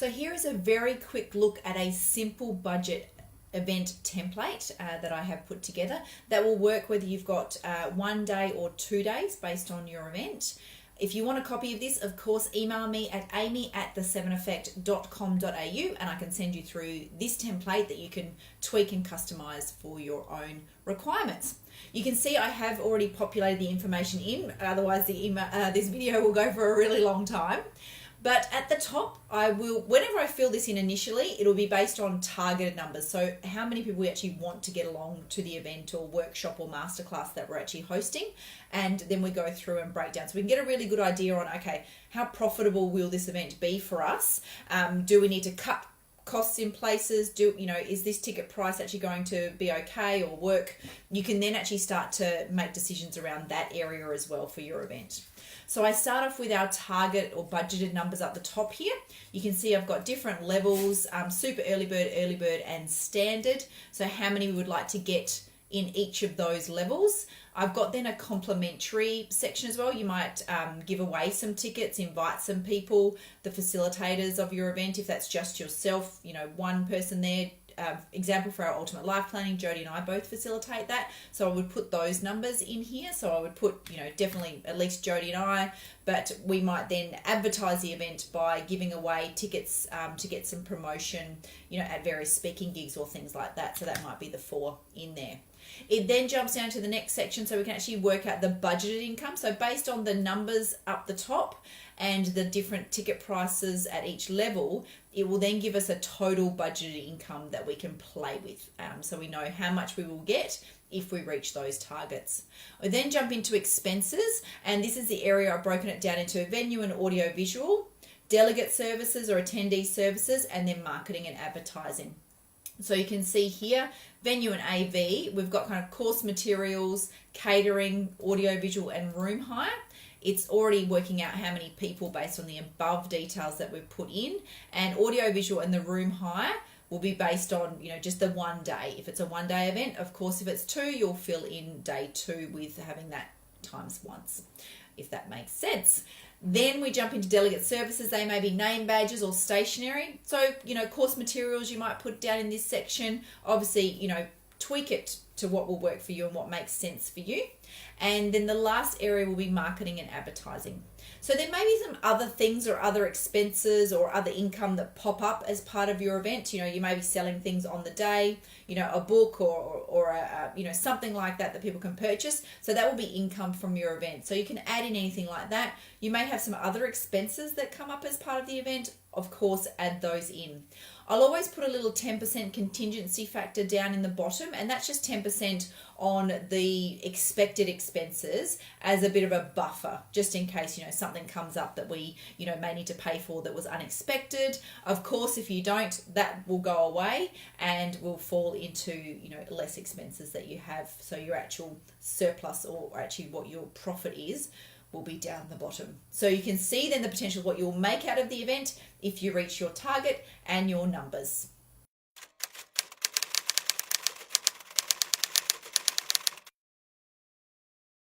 So here is a very quick look at a simple budget event template that I have put together that will work whether you've got 1 day or 2 days based on your event. If you want a copy of this, of course, email me at amy@the7effect.com.au and I can send you through this template that you can tweak and customize for your own requirements. You can see I have already populated the information in, otherwise this video will go for a really long time. But at the top, whenever I fill this in initially, it'll be based on targeted numbers. So how many people we actually want to get along to the event or workshop or masterclass that we're actually hosting. And then we go through and break down. So we can get a really good idea on, okay, how profitable will this event be for us? Do we need to cut costs in places? Is this ticket price actually going to be okay or work? You can then actually start to make decisions around that area as well for your event. So I start off with our target or budgeted numbers up the top here. You can see I've got different levels, super early bird, and standard. So how many we would like to get in each of those levels. I've got then a complimentary section as well. You might give away some tickets, invite some people, the facilitators of your event, if that's just yourself, one person there. Example for our Ultimate Life Planning, Jody and I both facilitate that. So I would put those numbers in here. So I would put, definitely at least Jody and I, but we might then advertise the event by giving away tickets to get some promotion, at various speaking gigs or things like that. So that might be the 4 in there. It then jumps down to the next section so we can actually work out the budgeted income. So based on the numbers up the top and the different ticket prices at each level, it will then give us a total budgeted income that we can play with. So we know how much we will get if we reach those targets. We then jump into expenses, and this is the area I've broken it down into venue and audio visual, delegate services or attendee services, and then marketing and advertising. So you can see here, venue and AV, we've got kind of course materials, catering, audio visual, and room hire. It's already working out how many people based on the above details that we've put in, and audio visual and the room hire will be based on, just the 1 day. If it's a 1 day event, of course, if it's 2, you'll fill in day 2 with having that times once, if that makes sense. Then we jump into delegate services. They may be name badges or stationery. So, course materials you might put down in this section. Obviously, tweak it to what will work for you and what makes sense for you. And then the last area will be marketing and advertising. So there may be some other things or other expenses or other income that pop up as part of your event. You may be selling things on the day, a book or a something like that people can purchase. So that will be income from your event. So you can add in anything like that. You may have some other expenses that come up as part of the event. Of course, add those in. I'll always put a little 10% contingency factor down in the bottom, and that's just 10% on the expected expenses as a bit of a buffer, just in case, something comes up that we, may need to pay for that was unexpected. Of course, if you don't, that will go away and will fall into, less expenses that you have. So your actual surplus or actually what your profit is will be down the bottom. So you can see then the potential of what you'll make out of the event if you reach your target and your numbers.